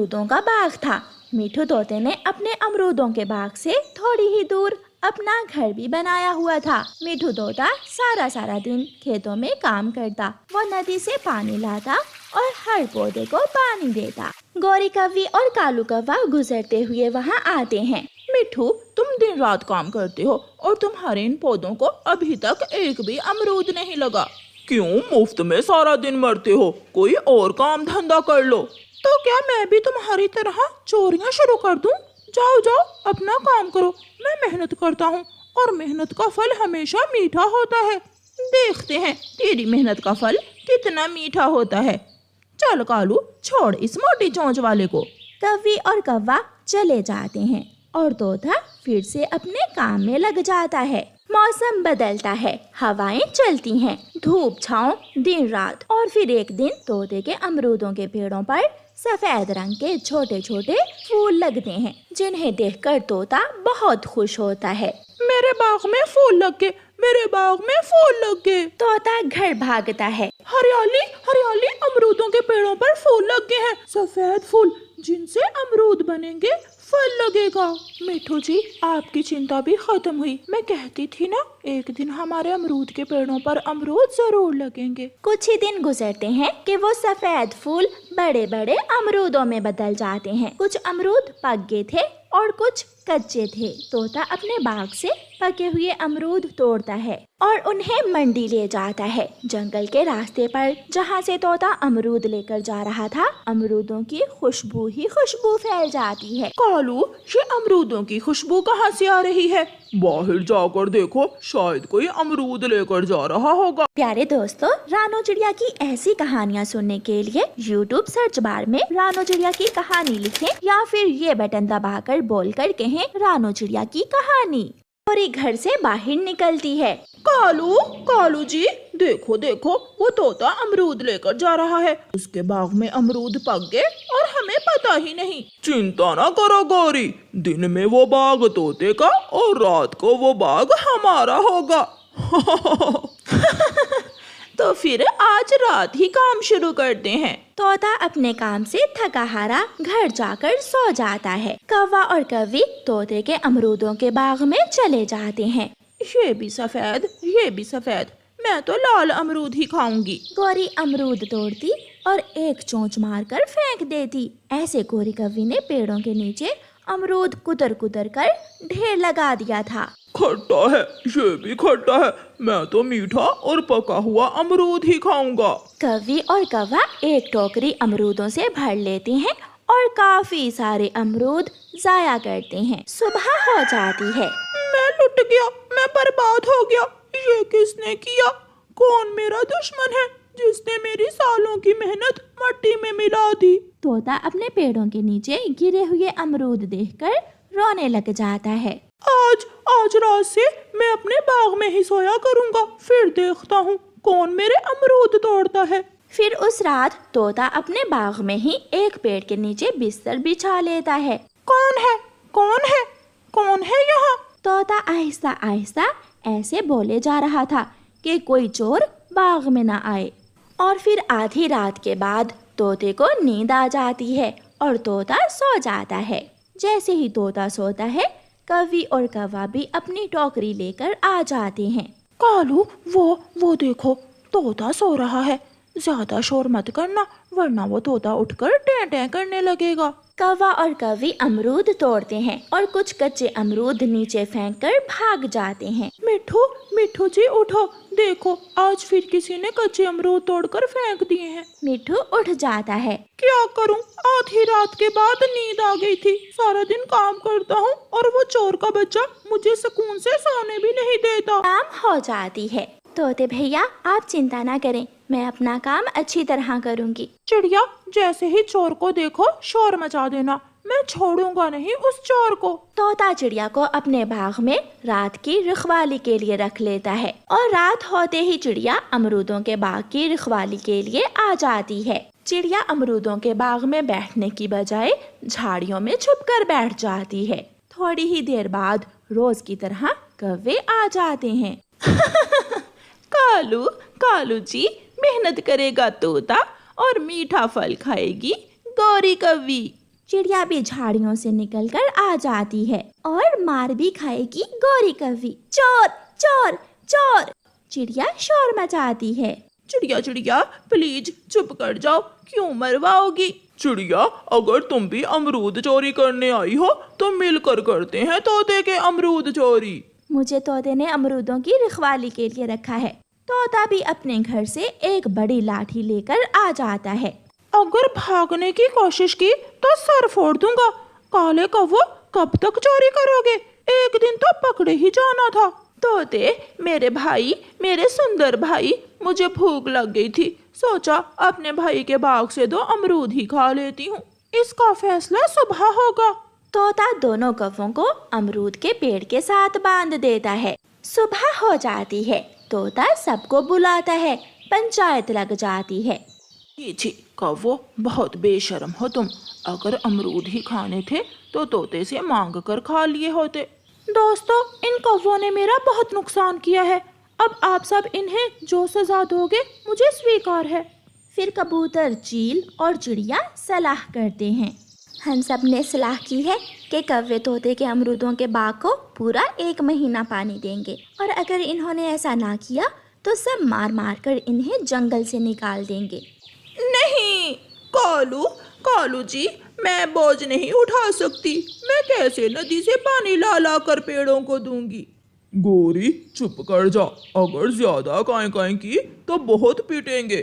अमरूदों का बाग था। मिठू तोते ने अपने अमरूदों के बाग से थोड़ी ही दूर अपना घर भी बनाया हुआ था। मिठू तोता सारा दिन खेतों में काम करता। वो नदी से पानी लाता और हर पौधे को पानी देता। गौरी कव्वी और कालू कौवा गुजरते हुए वहाँ आते हैं। मिठू, तुम दिन रात काम करते हो और तुम्हारे इन पौधों को अभी तक एक भी अमरूद नहीं लगा। क्यों मुफ्त में सारा दिन मरते हो? कोई और काम धंधा कर लो। तो क्या मैं भी तुम्हारी तरह चोरियां शुरू कर दूं? जाओ जाओ अपना काम करो। मैं मेहनत करता हूँ और मेहनत का फल हमेशा मीठा होता है। देखते हैं तेरी मेहनत का फल कितना मीठा होता है। चल कालू, छोड़ इस मोटी चोंच वाले को। कव्वी और कौवा चले जाते हैं और तोता फिर से अपने काम में लग जाता है। मौसम बदलता है, हवाएं चलती हैं, धूप छांव दिन रात। और फिर एक दिन तोते के अमरूदों के पेड़ों पर सफेद रंग के छोटे छोटे फूल लगते हैं, जिन्हें देखकर तोता बहुत खुश होता है। मेरे बाग में फूल लग गए, मेरे बाग में फूल लग गए। तोता घर भागता है। हरियाली हरियाली, अमरूदों के पेड़ों पर फूल लग गए हैं, सफेद फूल जिनसे अमरूद बनेंगे, फल लगेगा। मिठू जी, आपकी चिंता भी खत्म हुई। मैं कहती थी ना, एक दिन हमारे अमरूद के पेड़ों पर अमरूद जरूर लगेंगे। कुछ ही दिन गुजरते हैं कि वो सफेद फूल बड़े बड़े अमरूदों में बदल जाते हैं। कुछ अमरूद पक गए थे और कुछ कच्चे थे। तोता अपने बाग से पके हुए अमरूद तोड़ता है और उन्हें मंडी ले जाता है। जंगल के रास्ते पर जहाँ से तोता अमरूद लेकर जा रहा था, अमरूदों की खुशबू ही खुशबू फैल जाती है। कालू, ये अमरूदों की खुशबू कहाँ से आ रही है? बाहर जाकर देखो, शायद कोई अमरूद लेकर जा रहा होगा। प्यारे दोस्तों, रानो चिड़िया की ऐसी कहानियाँ सुनने के लिए YouTube सर्च बार में रानो चिड़िया की कहानी लिखें या फिर ये बटन दबाकर बोलकर कहें रानो चिड़िया की कहानी। और घर से बाहर निकलती है। कालू, कालू जी, देखो देखो, वो तोता अमरूद लेकर जा रहा है। उसके बाग में अमरूद पक गए और हमें पता ही नहीं। चिंता ना करो गौरी, दिन में वो बाग तोते का और रात को वो बाग हमारा होगा। तो फिर आज रात ही काम शुरू करते हैं। तोता अपने काम से थका हारा घर जाकर सो जाता है। कौवा और कव्वी तोते के अमरूदों के बाग में चले जाते हैं। ये भी सफेद, ये भी सफेद, मैं तो लाल अमरूद ही खाऊंगी। गौरी अमरूद तोड़ती और एक चोंच मारकर फेंक देती। ऐसे गौरी कव्वी ने पेड़ों के नीचे अमरूद कुतर कुतर कर ढेर लगा दिया था। खट्टा है, ये भी खट्टा है, मैं तो मीठा और पका हुआ अमरूद ही खाऊंगा। कव्वी और कौवा एक टोकरी अमरूदों से भर लेते हैं और काफी सारे अमरूद जाया करते हैं। सुबह हो जाती है। मैं लुट गया, मैं बर्बाद हो गया। ये किसने किया? कौन मेरा दुश्मन है जिसने मेरी सालों की मेहनत मट्टी में मिला दी? तोता अपने पेड़ों के नीचे गिरे हुए अमरूद देखकर रोने लग जाता है। आज रात से मैं अपने बाग में ही सोया करूंगा, फिर देखता हूँ कौन मेरे अमरूद तोड़ता है। फिर उस रात तोता अपने बाग में ही एक पेड़ के नीचे बिस्तर बिछा लेता है। कौन है? कौन है? कौन है यहाँ? तोता आहिस्ता आहिस्ता ऐसे बोले जा रहा था कि कोई चोर बाग में न आए। और फिर आधी रात के बाद तोते को नींद आ जाती है और तोता सो जाता है। जैसे ही तोता सोता है, कव्वी और कौवा भी अपनी टोकरी लेकर आ जाते हैं। कालू, वो देखो, तोता सो रहा है। ज्यादा शोर मत करना, वरना वो तोता उठकर टें टें करने लगेगा। कौवा और कव्वी अमरूद तोड़ते हैं और कुछ कच्चे अमरूद नीचे फेंककर भाग जाते हैं। मिठू जी उठो, देखो आज फिर किसी ने कच्चे अमरूद तोड़कर फेंक दिए हैं। मिठू उठ जाता है। क्या करूं, आधी रात के बाद नींद आ गई थी। सारा दिन काम करता हूं और वो चोर का बच्चा मुझे सुकून से सोने भी नहीं देता। शाम हो जाती है। तोते भैया, आप चिंता ना करें, मैं अपना काम अच्छी तरह करूंगी। चिड़िया, जैसे ही चोर को देखो शोर मचा देना, मैं छोड़ूंगा नहीं उस चोर को। तोता चिड़िया को अपने बाग में रात की रखवाली के लिए रख लेता है और रात होते ही चिड़िया अमरूदों के बाग की रखवाली के लिए आ जाती है। चिड़िया अमरूदों के बाग में बैठने की बजाय झाड़ियों में छुपकर बैठ जाती है। थोड़ी ही देर बाद रोज की तरह कौवे आ जाते हैं। कालू जी, मेहनत करेगा तोता और मीठा फल खाएगी गौरी कव्वी। चिड़िया भी झाड़ियों से निकलकर आ जाती है और मार भी खाएगी गौरी कौवी। चोर चोर चोर! चिड़िया शोर मचाती है। चिड़िया चिड़िया प्लीज चुप कर जाओ, क्यों मरवाओगी? चिड़िया अगर तुम भी अमरूद चोरी करने आई हो तो मिलकर करते हैं तोते के अमरूद चोरी। मुझे तोते ने अमरूदों की रखवाली के लिए रखा है। तोता भी अपने घर से एक बड़ी लाठी लेकर आ जाता है। अगर भागने की कोशिश की तो सर फोड़ दूंगा। काले कौवो कब तक चोरी करोगे? एक दिन तो पकड़े ही जाना था। तोते मेरे भाई, मेरे सुंदर भाई, मुझे भूख लग गई थी, सोचा अपने भाई के बाग से 2 अमरूद ही खा लेती हूँ। इसका फैसला सुबह होगा। तोता दोनों कौवों को अमरूद के पेड़ के साथ बांध देता है। सुबह हो जाती है। तोता सबको बुलाता है। पंचायत लग जाती है। छी कौवो, बहुत बेशर्म हो तुम। अगर अमरूद ही खाने थे तो तोते से मांग कर खा लिए होते। दोस्तों, इन कौवों ने मेरा बहुत नुकसान किया है। अब आप सब इन्हें जो सजा दोगे मुझे स्वीकार है। फिर कबूतर, चील और चिड़िया सलाह करते हैं। हम सब ने सलाह की है कि कौवे तोते के अमरूदों के बाग को पूरा 1 महीना पानी देंगे, और अगर इन्होंने ऐसा ना किया तो सब मार मार कर इन्हें जंगल से निकाल देंगे। नहीं कालू, कालू जी, मैं बोझ नहीं उठा सकती। मैं कैसे नदी से पानी ला ला कर पेड़ों को दूंगी? गोरी चुप कर जा, अगर ज्यादा काई काई की तो बहुत पीटेंगे।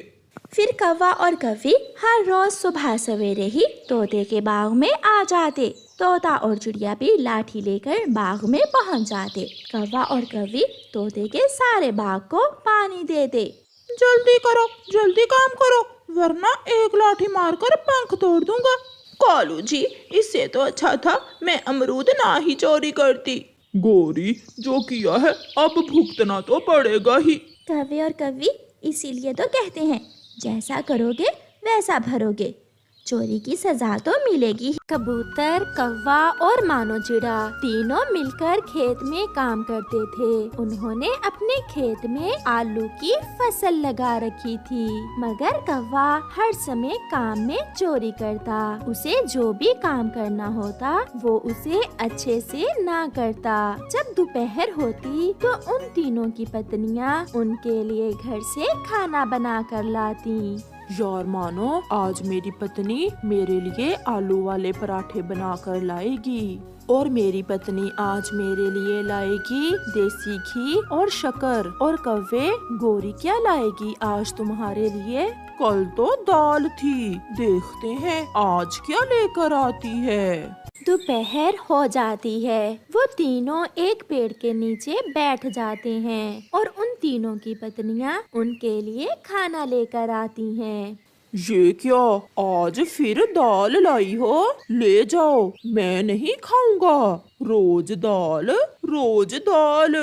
फिर कौवा और कौवी हर रोज सुबह सवेरे ही तोते के बाग में आ जाते। तोता और चिड़िया भी लाठी लेकर बाग में पहुंच जाते। कौवा और कौवी तोते के सारे बाग को पानी देते। जल्दी करो, जल्दी काम करो, वरना एक लाठी मारकर पंख तोड़ दूंगा। कालू जी, इससे तो अच्छा था मैं अमरूद ना ही चोरी करती। गोरी, जो किया है अब भुगतना तो पड़ेगा ही। कौवे और कौवी इसीलिए तो कहते हैं, जैसा करोगे वैसा भरोगे। चोरी की सजा तो मिलेगी। कबूतर, कौवा और मानो चिड़ा तीनों मिलकर खेत में काम करते थे। उन्होंने अपने खेत में आलू की फसल लगा रखी थी, मगर कौवा हर समय काम में चोरी करता। उसे जो भी काम करना होता वो उसे अच्छे से ना करता। जब दोपहर होती तो उन तीनों की पत्नियां उनके लिए घर से खाना बना कर लाती। यार मानो, आज मेरी पत्नी मेरे लिए आलू वाले पराठे बना कर लाएगी, और मेरी पत्नी आज मेरे लिए लाएगी देसी घी और शक्कर, और कौवे गोरी क्या लाएगी आज तुम्हारे लिए? कल तो दाल थी, देखते हैं आज क्या लेकर आती है। दोपहर हो जाती है। वो तीनों एक पेड़ के नीचे बैठ जाते हैं और उन तीनों की पत्नियां उनके लिए खाना लेकर आती हैं। ये क्या, आज फिर दाल लाई हो? ले जाओ, मैं नहीं खाऊंगा। रोज दाल, रोज दाल।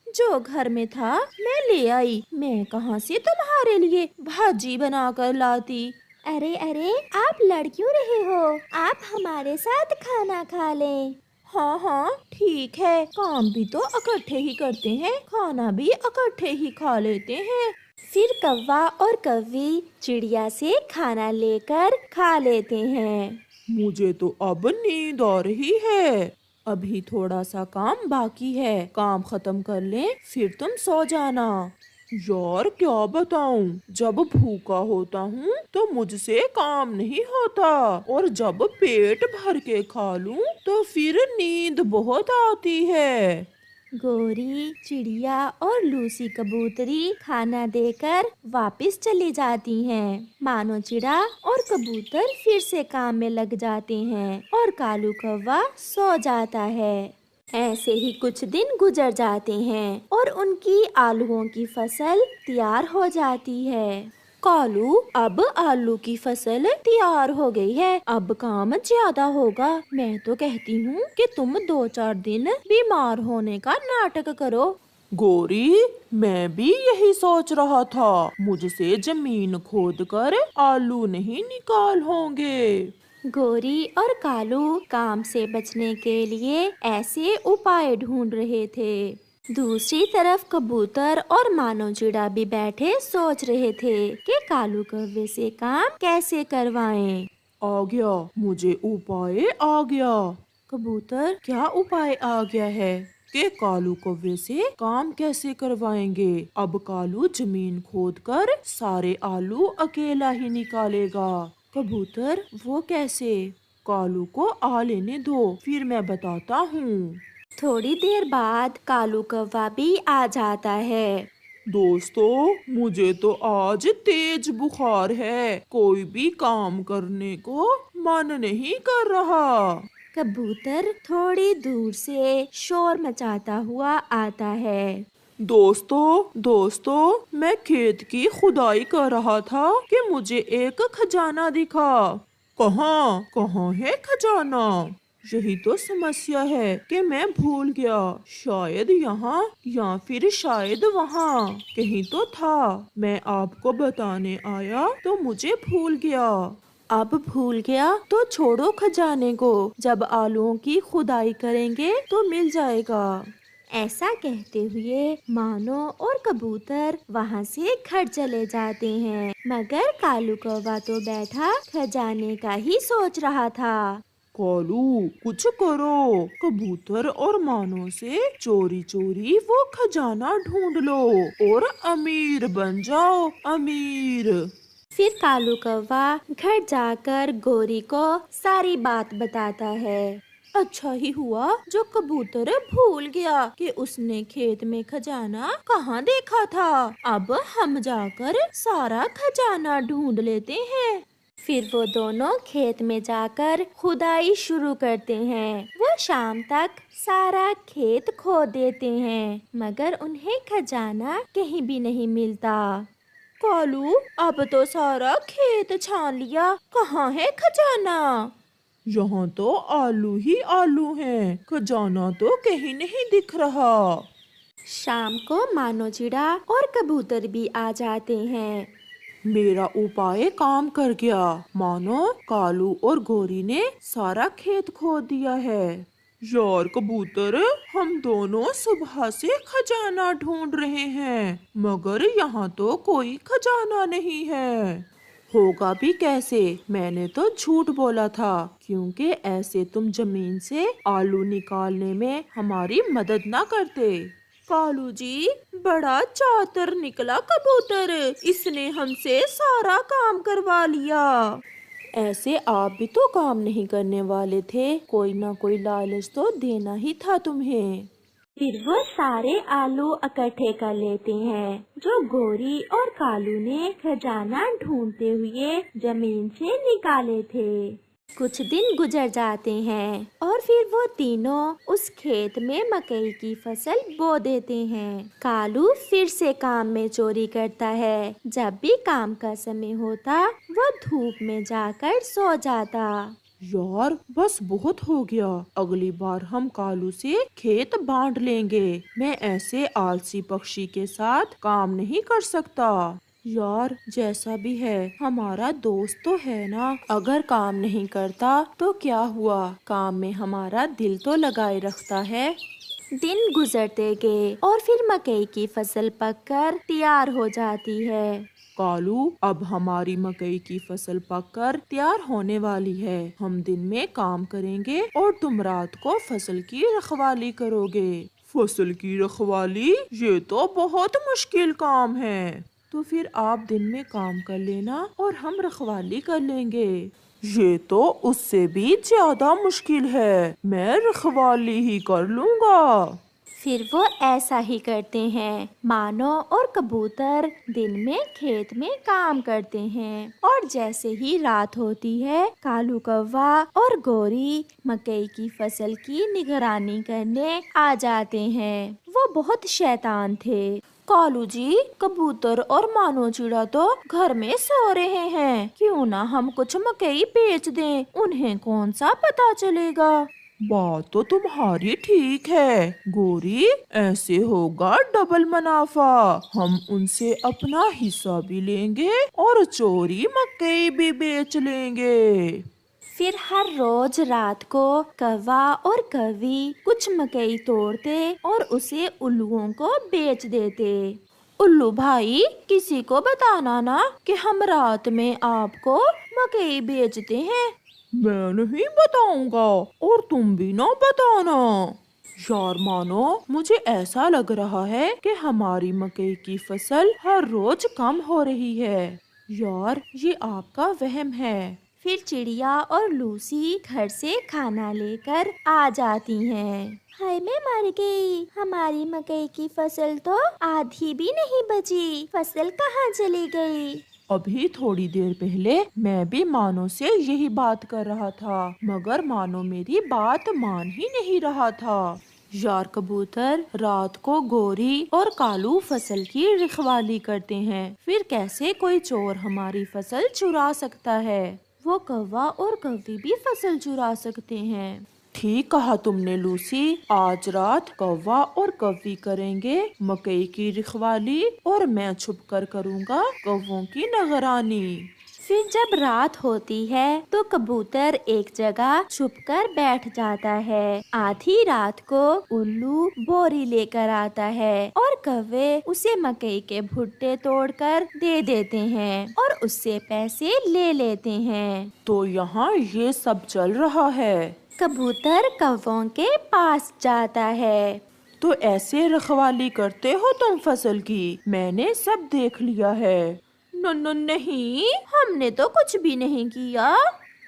जो घर में था मैं ले आई, मैं कहाँ से तुम्हारे लिए भाजी बना कर लाती। अरे अरे, आप लड़ क्यों रहे हो? आप हमारे साथ खाना खा लें। हाँ हाँ ठीक है, काम भी तो इकट्ठे ही करते हैं, खाना भी इकट्ठे ही खा लेते हैं। फिर कौवा और कौवी चिड़िया से खाना लेकर खा लेते हैं। मुझे तो अब नींद आ रही है, अभी थोड़ा सा काम बाकी है, काम खत्म कर लें फिर तुम सो जाना। यार क्या बताऊं, जब भूखा होता हूँ तो मुझसे काम नहीं होता, और जब पेट भर के खा लूं तो फिर नींद बहुत आती है। गोरी, चिड़िया और लूसी कबूतरी खाना देकर वापस चली जाती हैं। मानो चिड़ा और कबूतर फिर से काम में लग जाते हैं और कालू कौवा सो जाता है। ऐसे ही कुछ दिन गुजर जाते हैं और उनकी आलूओं की फसल तैयार हो जाती है। कालू, अब आलू की फसल तैयार हो गई है, अब काम ज्यादा होगा। मैं तो कहती हूँ कि तुम 2-4 दिन बीमार होने का नाटक करो। गोरी, मैं भी यही सोच रहा था, मुझसे जमीन खोदकर आलू नहीं निकाल होंगे। गोरी और कालू काम से बचने के लिए ऐसे उपाय ढूंढ रहे थे। दूसरी तरफ कबूतर और मानो चिड़ा भी बैठे सोच रहे थे कि कालू कौवे से काम कैसे करवाएं। आ गया, मुझे उपाय आ गया। कबूतर, क्या उपाय आ गया है कि कालू कौवे से काम कैसे करवाएंगे। अब कालू जमीन खोदकर सारे आलू अकेला ही निकालेगा। कबूतर, वो कैसे? कालू को आ लेने दो, फिर मैं बताता हूँ। थोड़ी देर बाद कालू कौवा भी आ जाता है। दोस्तों, मुझे तो आज तेज बुखार है, कोई भी काम करने को मन नहीं कर रहा। कबूतर थोड़ी दूर से शोर मचाता हुआ आता है। दोस्तों, मैं खेत की खुदाई कर रहा था कि मुझे एक खजाना दिखा। कहाँ कहाँ है खजाना? यही तो समस्या है कि मैं भूल गया, शायद यहाँ या फिर शायद वहाँ कहीं तो था। मैं आपको बताने आया तो मुझे भूल गया। अब भूल गया तो छोड़ो खजाने को, जब आलूओं की खुदाई करेंगे तो मिल जाएगा। ऐसा कहते हुए मानो और कबूतर वहाँ से घर चले जाते हैं, मगर कालू कौवा तो बैठा खजाने का ही सोच रहा था। कालू, कुछ करो, कबूतर और मानो से चोरी चोरी वो खजाना ढूंढ लो और अमीर बन जाओ, अमीर। फिर कालू कौवा घर जाकर गोरी को सारी बात बताता है। अच्छा ही हुआ जो कबूतर भूल गया कि उसने खेत में खजाना कहाँ देखा था। अब हम जाकर सारा खजाना ढूंढ लेते हैं। फिर वो दोनों खेत में जाकर खुदाई शुरू करते हैं। वो शाम तक सारा खेत खोद देते हैं, मगर उन्हें खजाना कहीं भी नहीं मिलता। कालू, अब तो सारा खेत छान लिया, कहाँ है खजाना? यहाँ तो आलू ही आलू हैं, खजाना तो कहीं नहीं दिख रहा। शाम को मानो चिड़ा और कबूतर भी आ जाते हैं। मेरा उपाय काम कर गया, मानो कालू और गोरी ने सारा खेत खोद दिया है। यार कबूतर, हम दोनों सुबह से खजाना ढूंढ रहे हैं, मगर यहाँ तो कोई खजाना नहीं है। होगा भी कैसे? मैंने तो झूठ बोला था, क्योंकि ऐसे तुम जमीन से आलू निकालने में हमारी मदद ना करते। कालू जी, बड़ा चातर निकला कबूतर, इसने हमसे सारा काम करवा लिया। ऐसे आप भी तो काम नहीं करने वाले थे, कोई ना कोई लालच तो देना ही था तुम्हें। फिर वो सारे आलू इकट्ठे कर लेते हैं जो गोरी और कालू ने खजाना ढूंढते हुए जमीन से निकाले थे। कुछ दिन गुजर जाते हैं और फिर वो तीनों उस खेत में मकई की फसल बो देते हैं। कालू फिर से काम में चोरी करता है। जब भी काम का समय होता वो धूप में जाकर सो जाता। यार बस बहुत हो गया, अगली बार हम कालू से खेत बांट लेंगे। मैं ऐसे आलसी पक्षी के साथ काम नहीं कर सकता। यार जैसा भी है, हमारा दोस्त तो है ना, अगर काम नहीं करता तो क्या हुआ, काम में हमारा दिल तो लगाए रखता है। दिन गुजरते गए और फिर मकई की फसल पककर तैयार हो जाती है। कालू, अब हमारी मकई की फसल पककर तैयार होने वाली है। हम दिन में काम करेंगे और तुम रात को फसल की रखवाली करोगे। फसल की रखवाली? ये तो बहुत मुश्किल काम है। तो फिर आप दिन में काम कर लेना और हम रखवाली कर लेंगे। ये तो उससे भी ज्यादा मुश्किल है, मैं रखवाली ही कर लूँगा। फिर वो ऐसा ही करते हैं। मानो और कबूतर दिन में खेत में काम करते हैं और जैसे ही रात होती है, कालू कौवा और गोरी मकई की फसल की निगरानी करने आ जाते हैं। वो बहुत शैतान थे। कालू जी, कबूतर और मानो चिड़ा तो घर में सो रहे हैं, क्यों ना हम कुछ मकई बेच दें, उन्हें कौन सा पता चलेगा। बात तो तुम्हारी ठीक है गोरी, ऐसे होगा डबल मुनाफा। हम उनसे अपना हिस्सा भी लेंगे और चोरी मकई भी बेच लेंगे। फिर हर रोज रात को कौवा और कौवी कुछ मकई तोड़ते और उसे उल्लुओं को बेच देते। उल्लू भाई, किसी को बताना ना कि हम रात में आपको मकई बेचते हैं। मैं नहीं बताऊंगा और तुम भी ना बताना। यार मानो, मुझे ऐसा लग रहा है कि हमारी मकई की फसल हर रोज कम हो रही है। यार ये आपका वहम है। फिर चिड़िया और लूसी घर से खाना लेकर आ जाती हैं। हाय मैं मर गई, हमारी मकई की फसल तो आधी भी नहीं बची, फसल कहाँ चली गई? अभी थोड़ी देर पहले मैं भी मानो से यही बात कर रहा था, मगर मानो मेरी बात मान ही नहीं रहा था। यार कबूतर, रात को गोरी और कालू फसल की रखवाली करते हैं, फिर कैसे कोई चोर हमारी फसल चुरा सकता है? वो कौवा और कौवी भी फसल चुरा सकते हैं। ठीक कहा तुमने लूसी, आज रात कौवा और कौवी करेंगे मकई की रखवाली और मैं छुपकर करूँगा कौवों की निगरानी। फिर जब रात होती है तो कबूतर एक जगह छुपकर बैठ जाता है। आधी रात को उल्लू बोरी लेकर आता है और कौवे उसे मकई के भुट्टे तोड़कर दे देते हैं और उससे पैसे ले लेते हैं। तो यहाँ ये सब चल रहा है। कबूतर कौवों के पास जाता है। तो ऐसे रखवाली करते हो तुम फसल की? मैंने सब देख लिया है। नहीं, हमने तो कुछ भी नहीं किया।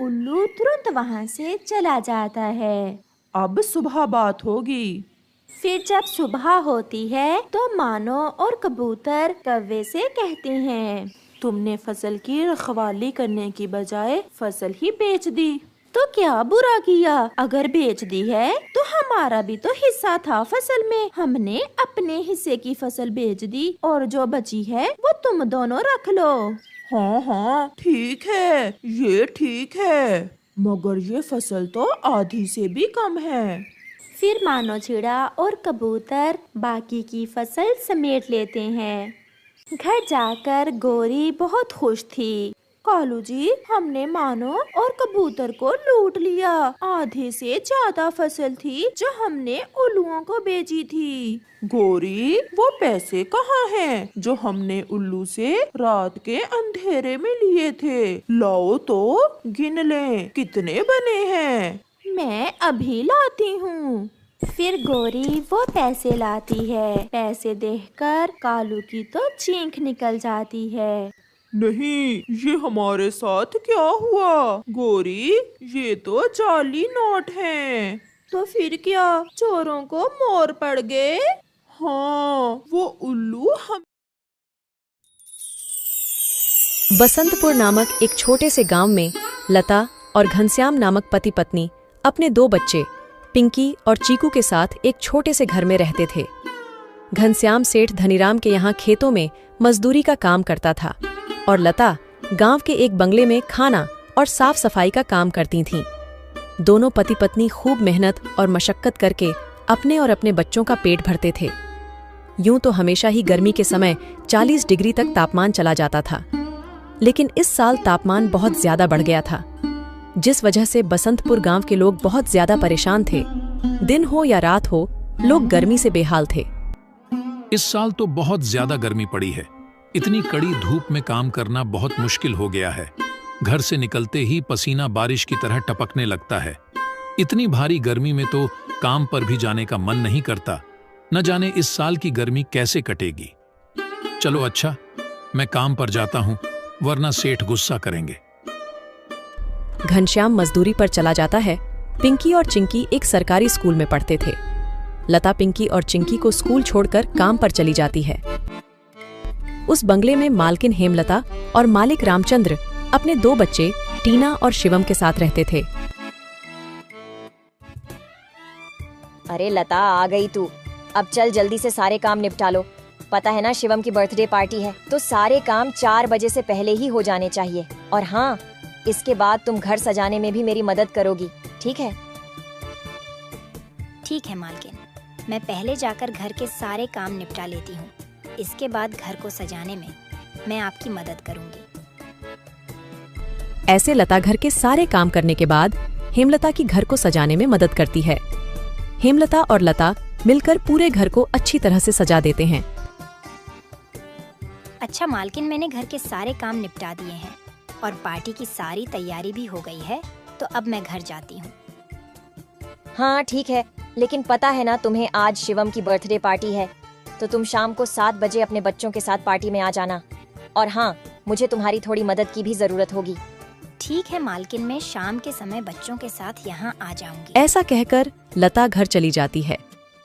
उल्लू तुरंत वहाँ से चला जाता है। अब सुबह बात होगी। फिर जब सुबह होती है तो मानो और कबूतर कौवे से कहते हैं, तुमने फसल की रखवाली करने की बजाय फसल ही बेच दी। तो क्या बुरा किया? अगर बेच दी है तो हमारा भी तो हिस्सा था फसल में। हमने अपने हिस्से की फसल बेच दी और जो बची है वो तुम दोनों रख लो। हाँ हाँ ठीक है, ये ठीक है, मगर ये फसल तो आधी से भी कम है। फिर मानो चिड़ा और कबूतर बाकी की फसल समेट लेते हैं। घर जाकर गोरी बहुत खुश थी। कालू जी, हमने मानो और कबूतर को लूट लिया। आधे से ज्यादा फसल थी जो हमने उल्लुओं को बेची थी। गोरी, वो पैसे कहाँ हैं जो हमने उल्लू से रात के अंधेरे में लिए थे? लाओ तो गिन लें कितने बने हैं। मैं अभी लाती हूँ। फिर गोरी वो पैसे लाती है। पैसे देखकर कालू की तो चीख निकल जाती है। नहीं, ये हमारे साथ क्या हुआ? गोरी, ये तो जाली नोट हैं। तो फिर क्या, चोरों को मोर पड़ गए? हाँ, वो उल्लू हम। बसंतपुर नामक एक छोटे से गांव में लता और घनश्याम नामक पति पत्नी अपने 2 बच्चे पिंकी और चीकू के साथ एक छोटे से घर में रहते थे। घनश्याम सेठ धनीराम के यहाँ खेतों में मजदूरी का काम करता था और लता गांव के एक बंगले में खाना और साफ सफाई का काम करती थीं। दोनों पति पत्नी खूब मेहनत और मशक्कत करके अपने और अपने बच्चों का पेट भरते थे। यूं तो हमेशा ही गर्मी के समय 40 डिग्री तक तापमान चला जाता था, लेकिन इस साल तापमान बहुत ज्यादा बढ़ गया था, जिस वजह से बसंतपुर गांव के लोग बहुत ज्यादा परेशान थे। दिन हो या रात हो, लोग गर्मी से बेहाल थे। इस साल तो बहुत ज्यादा गर्मी पड़ी है। इतनी कड़ी धूप में काम करना बहुत मुश्किल हो गया है। घर से निकलते ही पसीना बारिश की तरह टपकने लगता है। इतनी भारी गर्मी में तो काम पर भी जाने का मन नहीं करता। न जाने इस साल की गर्मी कैसे कटेगी। चलो अच्छा, मैं काम पर जाता हूँ, वरना सेठ गुस्सा करेंगे। घनश्याम मजदूरी पर चला जाता है। पिंकी और चिंकी एक सरकारी स्कूल में पढ़ते थे। लता पिंकी और चिंकी को स्कूल छोड़कर काम पर चली जाती है। उस बंगले में मालकिन हेमलता और मालिक रामचंद्र अपने 2 बच्चे टीना और शिवम के साथ रहते थे। अरे लता, आ गई तू। अब चल जल्दी से सारे काम निपटा लो। पता है ना शिवम की बर्थडे पार्टी है, तो सारे काम 4 बजे से पहले ही हो जाने चाहिए। और हाँ, इसके बाद तुम घर सजाने में भी मेरी मदद करोगी, ठीक है? ठीक है मालकिन, मैं पहले जाकर घर के सारे काम निपटा लेती हूँ। इसके बाद घर को सजाने में मैं आपकी मदद करूँगी। ऐसे लता घर के सारे काम करने के बाद हेमलता की घर को सजाने में मदद करती है। हेमलता और लता मिलकर पूरे घर को अच्छी तरह से सजा देते हैं। अच्छा मालकिन, मैंने घर के सारे काम निपटा दिए हैं और पार्टी की सारी तैयारी भी हो गई है, तो अब मैं घर जाती हूँ। हाँ ठीक है, लेकिन पता है ना तुम्हें आज शिवम की बर्थडे पार्टी है, तो तुम शाम को 7 बजे अपने बच्चों के साथ पार्टी में आ जाना। और हाँ, मुझे तुम्हारी थोड़ी मदद की भी जरूरत होगी। ठीक है मालकिन, मैं शाम के समय बच्चों के साथ यहाँ आ जाऊंगी। ऐसा कहकर लता घर चली जाती है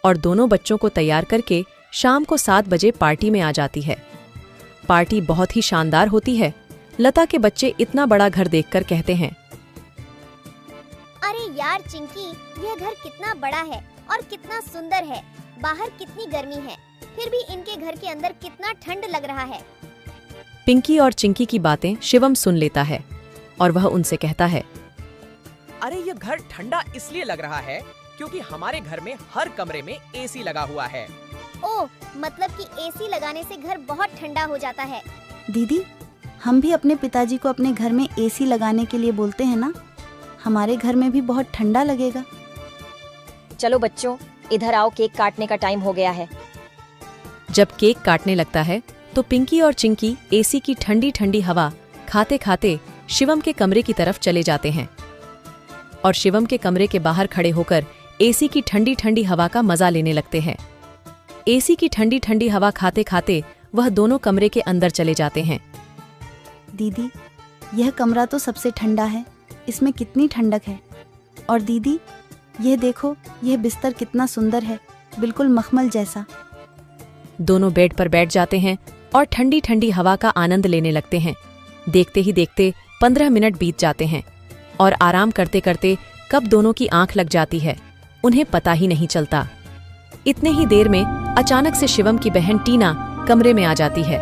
और दोनों बच्चों को तैयार करके शाम को 7 बजे पार्टी में आ जाती है। पार्टी बहुत ही शानदार होती है। लता के बच्चे इतना बड़ा घर देखकर कहते हैं, अरे यार चिंकी, यह घर कितना बड़ा है और कितना सुंदर है। बाहर कितनी गर्मी है, फिर भी इनके घर के अंदर कितना ठंड लग रहा है। पिंकी और चिंकी की बातें शिवम सुन लेता है और वह उनसे कहता है, अरे ये घर ठंडा इसलिए लग रहा है क्योंकि हमारे घर में हर कमरे में एसी लगा हुआ है। ओह, मतलब कि एसी लगाने से घर बहुत ठंडा हो जाता है। दीदी, हम भी अपने पिताजी को अपने घर में एसी लगाने के लिए बोलते हैं ना, हमारे घर में भी बहुत ठंडा लगेगा। चलो बच्चों, इधर आओ, केक काटने का टाइम हो गया है। जब केक काटने लगता है तो पिंकी और चिंकी एसी की ठंडी ठंडी हवा खाते खाते शिवम के कमरे की तरफ चले जाते हैं और शिवम के कमरे के बाहर खड़े होकर एसी की ठंडी ठंडी हवा का मजा लेने लगते हैं। एसी की ठंडी ठंडी हवा खाते खाते वह दोनों कमरे के अंदर चले जाते हैं। दीदी, यह कमरा तो सबसे ठंडा है, इसमें कितनी ठंडक है। और दीदी, यह देखो, यह बिस्तर कितना सुंदर है, बिल्कुल मखमल जैसा। दोनों बेड पर बैठ जाते हैं और ठंडी ठंडी हवा का आनंद लेने लगते हैं। देखते ही देखते 15 मिनट बीत जाते हैं और आराम करते करते कब दोनों की आंख लग जाती है, उन्हें पता ही नहीं चलता। इतने ही देर में अचानक से शिवम की बहन टीना कमरे में आ जाती है।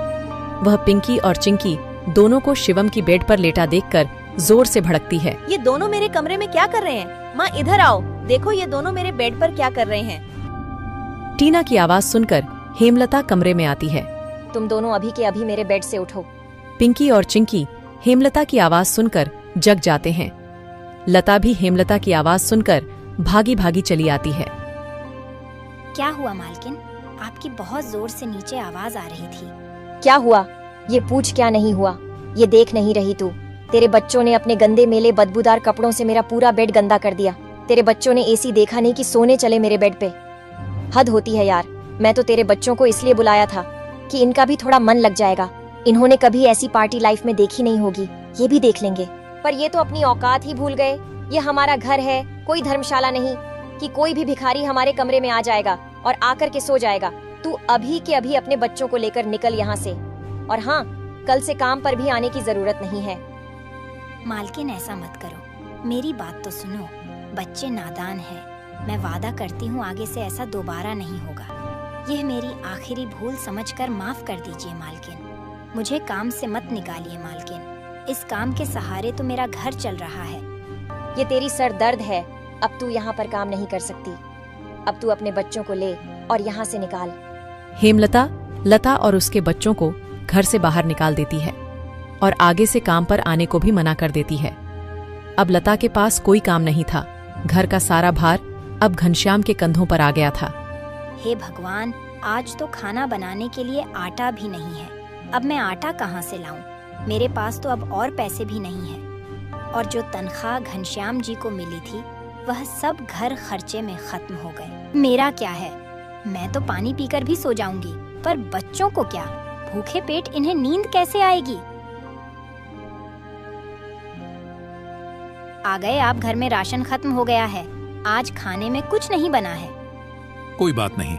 वह पिंकी और चिंकी दोनों को शिवम की बेड पर लेटा देखकर जोर से भड़कती है। ये दोनों मेरे कमरे में क्या कर रहे हैं? माँ इधर आओ, देखो ये दोनों मेरे बेड पर क्या कर रहे हैं। टीना की आवाज सुनकर हेमलता कमरे में आती है। तुम दोनों अभी के अभी मेरे बेड से उठो। पिंकी और चिंकी हेमलता की आवाज सुनकर जग जाते हैं। लता भी हेमलता की आवाज सुनकर भागी भागी चली आती है। क्या हुआ मालकिन? आपकी बहुत जोर से नीचे आवाज आ रही थी। क्या हुआ? ये पूछ क्या नहीं हुआ? ये देख नहीं रही तू? तेरे बच्चों ने अपने गंदे मेले बदबूदार कपड़ों से मेरा पूरा बेड गंदा कर दिया। तेरे बच्चों ने एसी देखा नहीं कि सोने चले मेरे बेड पे। हद होती है यार। मैं तो तेरे बच्चों को इसलिए बुलाया था कि इनका भी थोड़ा मन लग जाएगा। इन्होंने कभी ऐसी पार्टी लाइफ में देखी नहीं होगी, ये भी देख लेंगे। पर ये तो अपनी औकात ही भूल गए। ये हमारा घर है, कोई धर्मशाला नहीं कि कोई भी भिखारी हमारे कमरे में आ जाएगा और आकर के सो जाएगा। तू अभी के अभी अपने बच्चों को लेकर निकल यहाँ से। और हाँ, कल से काम पर भी आने की जरूरत नहीं है। मालकिन ऐसा मत करो, मेरी बात तो सुनो। बच्चे नादान हैं। मैं वादा करती हूँ आगे से ऐसा दोबारा नहीं होगा। यह मेरी आखिरी भूल समझकर माफ कर दीजिए मालकिन। मुझे काम से मत निकालिए मालकिन। इस काम के सहारे तो मेरा घर चल रहा है। ये तेरी सर दर्द है। अब तू यहाँ पर काम नहीं कर सकती। अब तू अपने बच्चों को ले और यहाँ से निकाल। हेमलता लता और उसके बच्चों को घर से बाहर निकाल देती है और आगे से काम पर आने को भी मना कर देती है। अब लता के पास कोई काम नहीं था। घर का सारा भार अब घनश्याम के कंधों पर आ गया था। हे भगवान, आज तो खाना बनाने के लिए आटा भी नहीं है। अब मैं आटा कहाँ से लाऊं? मेरे पास तो अब और पैसे भी नहीं है। और जो तनख्वाह घनश्याम जी को मिली थी वह सब घर खर्चे में खत्म हो गए। मेरा क्या है, मैं तो पानी पीकर भी सो जाऊंगी, पर बच्चों को क्या? भूखे पेट इन्हें नींद कैसे आएगी? आ गए आप। घर में राशन खत्म हो गया है। आज खाने में कुछ नहीं बना है। कोई बात नहीं,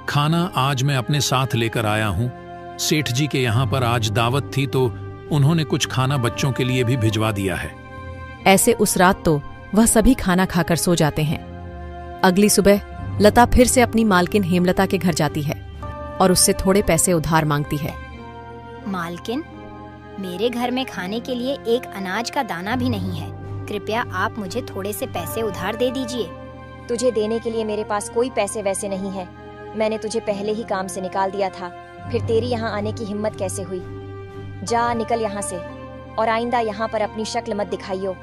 खाना आज मैं अपने साथ लेकर आया हूँ। सेठ जी के यहाँ पर आज दावत थी तो उन्होंने कुछ खाना बच्चों के लिए भी भिजवा दिया है। ऐसे उस रात तो वह सभी खाना खाकर सो जाते हैं। अगली सुबह लता फिर से अपनी मालकिन हेमलता के घर जाती है और उससे थोड़े पैसे उधार मांगती है। मालकिन, मेरे घर में खाने के लिए एक अनाज का दाना भी नहीं है। कृपया आप मुझे थोड़े से पैसे उधार दे दीजिए। तुझे देने के लिए मेरे पास कोई पैसे वैसे नहीं है। मैंने तुझे पहले ही काम से निकाल दिया था, फिर तेरी यहाँ आने की हिम्मत कैसे हुई? जा निकल यहाँ से और आइंदा यहाँ पर अपनी शक्ल मत दिखाइयो।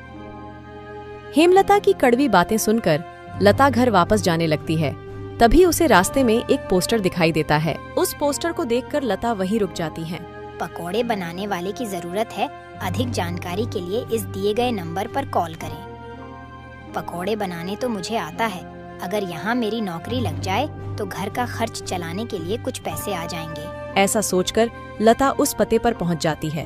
हेमलता की कड़वी बातें सुनकर लता घर वापस जाने लगती है। तभी उसे रास्ते में एक पोस्टर दिखाई देता है। उस पोस्टर को देखकर लता वहीं रुक जाती है। पकोड़े बनाने वाले की जरूरत है। अधिक जानकारी के लिए इस दिए गए नंबर पर कॉल करें। पकोड़े बनाने तो मुझे आता है, अगर यहाँ मेरी नौकरी लग जाए तो घर का खर्च चलाने के लिए कुछ पैसे आ जाएंगे। ऐसा सोचकर लता उस पते पर पहुंच जाती है।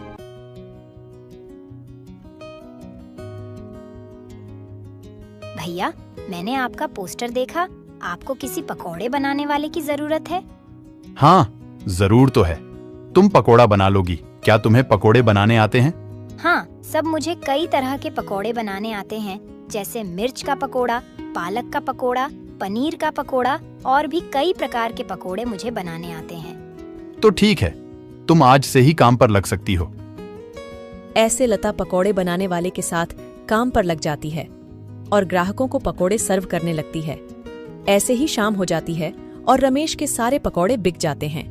भैया, मैंने आपका पोस्टर देखा। आपको किसी पकोड़े बनाने वाले की जरूरत है? हाँ, जरूर तो है। तुम पकोड़ा बना लोगी। क्या तुम्हें पकोड़े बनाने आते हैं? हाँ, सब मुझे कई तरह के पकोड़े बनाने आते हैं, जैसे मिर्च का पकोड़ा, पालक का पकोड़ा, पनीर का पकोड़ा और भी कई प्रकार के पकोड़े मुझे बनाने आते हैं। तो ठीक है, तुम आज से ही काम पर लग सकती हो। ऐसे लता पकोड़े बनाने वाले के साथ काम पर लग जाती है और ग्राहकों को पकोड़े सर्व करने लगती है। ऐसे ही शाम हो जाती है और रमेश के सारे पकोड़े बिक जाते हैं।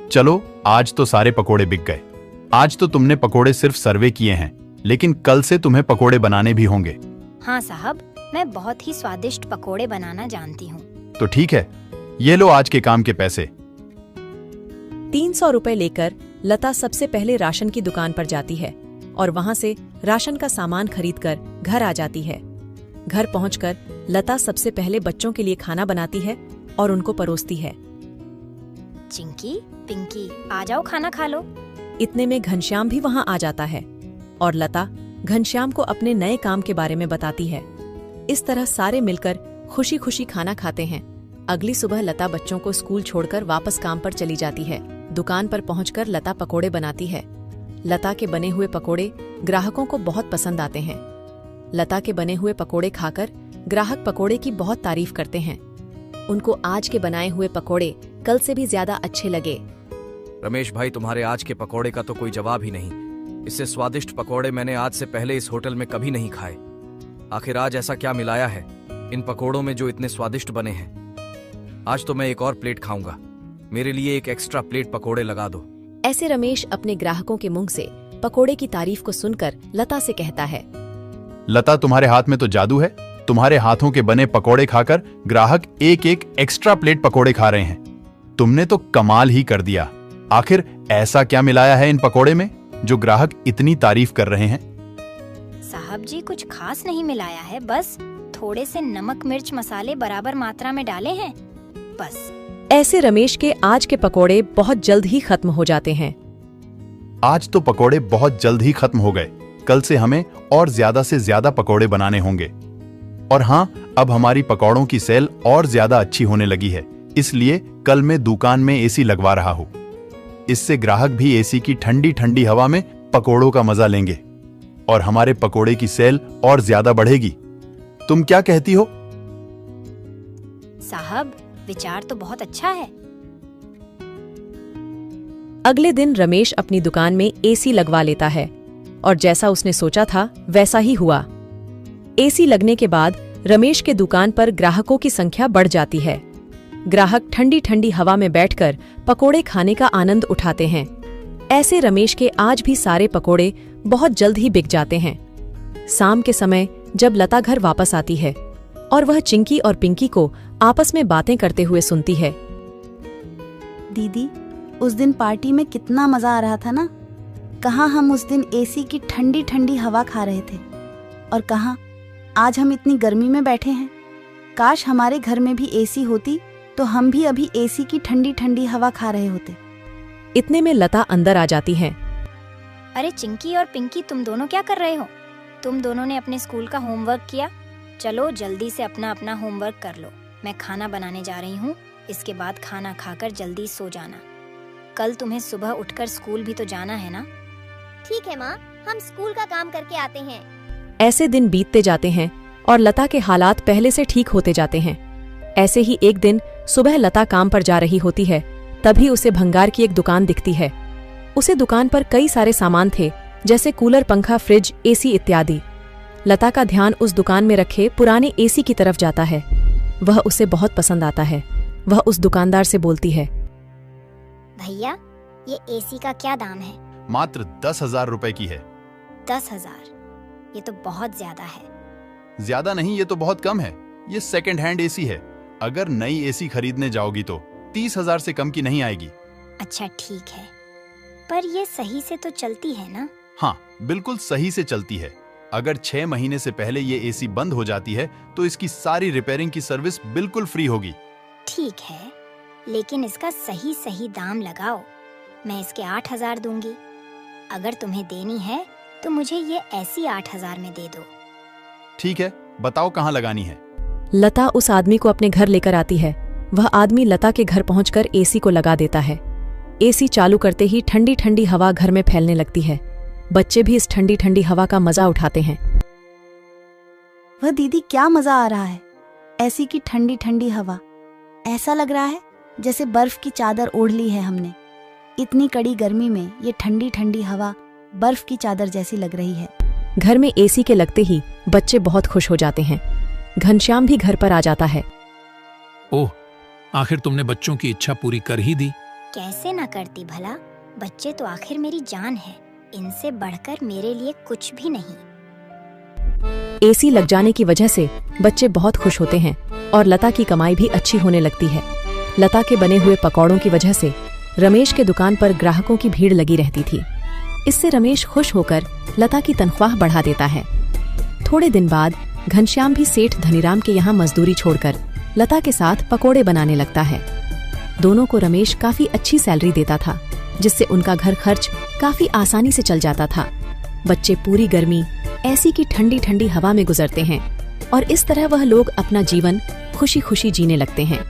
चलो, आज तो सारे पकोड़े बिक गए। आज तो तुमने पकोड़े सिर्फ सर्वे किए हैं, लेकिन कल से तुम्हें पकोड़े बनाने भी होंगे। हाँ साहब, मैं बहुत ही स्वादिष्ट पकोड़े बनाना जानती हूँ। तो ठीक है, ये लो आज के काम के पैसे। 300 रुपए लेकर लता सबसे पहले राशन की दुकान पर जाती है और वहां से राशन का सामान खरीदकर घर आ जाती है। घर पहुंचकर लता सबसे पहले बच्चों के लिए खाना बनाती है और उनको परोसती है। चिंकी, पिंकी, आ जाओ, खाना खा लो। इतने में घनश्याम भी वहां आ जाता है और लता घनश्याम को अपने नए काम के बारे में बताती है। इस तरह सारे मिलकर खुशी खुशी खाना खाते हैं। अगली सुबह लता बच्चों को स्कूल छोड़कर वापस काम पर चली जाती है। दुकान पर पहुंचकर लता पकोड़े बनाती है। लता के बने हुए पकोड़े ग्राहकों को बहुत पसंद आते हैं। लता के बने हुए पकोड़े खाकर ग्राहक पकोड़े की बहुत तारीफ करते हैं। उनको आज के बनाए हुए पकोड़े कल से भी ज्यादा अच्छे लगे। रमेश भाई, तुम्हारे आज के पकोड़े का तो कोई जवाब ही नहीं। इससे स्वादिष्ट पकोड़े मैंने आज से पहले इस होटल में कभी नहीं खाए। आखिर आज ऐसा क्या मिलाया है इन पकोड़ों में जो इतने स्वादिष्ट बने हैं? आज तो मैं एक और प्लेट खाऊंगा। मेरे लिए एक एक्स्ट्रा प्लेट पकोड़े लगा दो। ऐसे रमेश अपने ग्राहकों के मुंह से पकोड़े की तारीफ को सुनकर लता से कहता है, लता, तुम्हारे हाथ में तो जादू है। तुम्हारे हाथों के बने पकोड़े खाकर ग्राहक एक एक एक्स्ट्रा प्लेट पकोड़े खा रहे हैं। तुमने तो कमाल ही कर दिया। आखिर ऐसा क्या मिलाया है इन पकोड़े में जो ग्राहक इतनी तारीफ कर रहे हैं? साहब जी, कुछ खास नहीं मिलाया है, बस थोड़े से नमक मिर्च मसाले बराबर मात्रा में डाले हैं, बस। ऐसे रमेश के आज के पकोड़े बहुत जल्द ही खत्म हो जाते हैं। आज तो पकोड़े बहुत जल्द ही खत्म हो गए। कल से हमें और ज्यादा से ज्यादा पकोड़े बनाने होंगे। और हाँ, अब हमारी पकौड़ों की सेल और ज्यादा अच्छी होने लगी है, इसलिए कल मैं दुकान में एसी लगवा रहा हूँ। इससे ग्राहक भी एसी की ठंडी ठंडी हवा में पकोड़ों का मजा लेंगे और हमारे पकोड़े की सेल और ज्यादा बढ़ेगी। तुम क्या कहती हो? साहब, विचार तो बहुत अच्छा है। अगले दिन रमेश अपनी दुकान में एसी लगवा लेता है और जैसा उसने सोचा था वैसा ही हुआ। एसी लगने के बाद रमेश के दुकान पर ग्राहकों की संख्या बढ़ जाती है। ग्राहक ठंडी ठंडी हवा में बैठकर पकोड़े खाने का आनंद उठाते हैं। ऐसे रमेश के आज भी सारे पकोड़े बहुत जल्द ही बिक जाते हैं। शाम के समय जब लता घर वापस आती है और वह चिंकी और पिंकी को आपस में बातें करते हुए सुनती है। दीदी, उस दिन पार्टी में कितना मजा आ रहा था ना। कहाँ हम उस दिन एसी की ठंडी ठंडी हवा खा रहे थे और कहाँ आज हम इतनी गर्मी में बैठे हैं। काश हमारे घर में भी एसी होती तो हम भी अभी एसी की ठंडी ठंडी हवा खा रहे होते। इतने में लता अंदर आ जाती हैं। अरे चिंकी और पिंकी, तुम दोनों क्या कर रहे हो? तुम दोनों ने अपने स्कूल का होमवर्क किया? चलो जल्दी से अपना अपना होमवर्क कर लो। मैं खाना बनाने जा रही हूँ। इसके बाद खाना खाकर जल्दी सो जाना। कल तुम्हें सुबह उठकर स्कूल भी तो जाना है ना? ठीक है माँ, हम स्कूल का काम करके आते हैं। ऐसे दिन बीतते जाते हैं और लता के हालात पहले से ठीक होते जाते हैं। ऐसे ही एक दिन सुबह लता काम पर जा रही होती है, तभी उसे भंगार की एक दुकान दिखती है। उसे दुकान पर कई सारे सामान थे, जैसे कूलर, पंखा, फ्रिज, एसी इत्यादि। लता का ध्यान उस दुकान में रखे पुराने एसी की तरफ जाता है। वह उसे बहुत पसंद आता है। वह उस दुकानदार से बोलती है, भैया, ये एसी का क्या दाम है? मात्र 10,000 रुपए की है। 10,000? ये तो बहुत ज्यादा है। ज्यादा नहीं, ये तो बहुत कम है। ये सेकंड हैंड एसी है। अगर नई एसी खरीदने जाओगी तो 30,000 से कम की नहीं आएगी। अच्छा ठीक है, पर ये सही से तो चलती है ना? हाँ, बिल्कुल सही से चलती है। अगर 6 महीने से पहले ये एसी बंद हो जाती है तो इसकी सारी रिपेयरिंग की सर्विस बिल्कुल फ्री होगी। ठीक है, लेकिन इसका सही सही दाम लगाओ। मैं इसके 8,000 दूंगी। अगर तुम्हें देनी है तो मुझे ये ऐसी 8,000 में दे दो। ठीक है, बताओ कहाँ लगानी है। लता उस आदमी को अपने घर लेकर आती है। वह आदमी लता के घर पहुंचकर एसी को लगा देता है। एसी चालू करते ही ठंडी ठंडी हवा घर में फैलने लगती है। बच्चे भी इस ठंडी ठंडी हवा का मजा उठाते हैं। वह दीदी, क्या मजा आ रहा है। एसी की ठंडी ठंडी हवा, ऐसा लग रहा है जैसे बर्फ की चादर ओढ़ ली है हमने। इतनी कड़ी गर्मी में ये ठंडी ठंडी हवा बर्फ की चादर जैसी लग रही है। घर में एसी के लगते ही बच्चे बहुत खुश हो जाते हैं। घनश्याम भी घर पर आ जाता है। ओह, आखिर तुमने बच्चों की इच्छा पूरी कर ही दी। कैसे ना करती भला, बच्चे तो आखिर मेरी जान है। इनसे बढ़कर मेरे लिए कुछ भी नहीं। एसी लग जाने की वजह से बच्चे बहुत खुश होते हैं और लता की कमाई भी अच्छी होने लगती है। लता के बने हुए पकौड़ों की वजह से रमेश के दुकान पर ग्राहकों की भीड़ लगी रहती थी। इससे रमेश खुश होकर लता की तनख्वाह बढ़ा देता है। थोड़े दिन बाद घनश्याम भी सेठ धनीराम के यहाँ मजदूरी छोड़कर लता के साथ पकोड़े बनाने लगता है। दोनों को रमेश काफी अच्छी सैलरी देता था, जिससे उनका घर खर्च काफी आसानी से चल जाता था। बच्चे पूरी गर्मी ऐसी की ठंडी ठंडी हवा में गुजरते हैं और इस तरह वह लोग अपना जीवन खुशी खुशी जीने लगते हैं।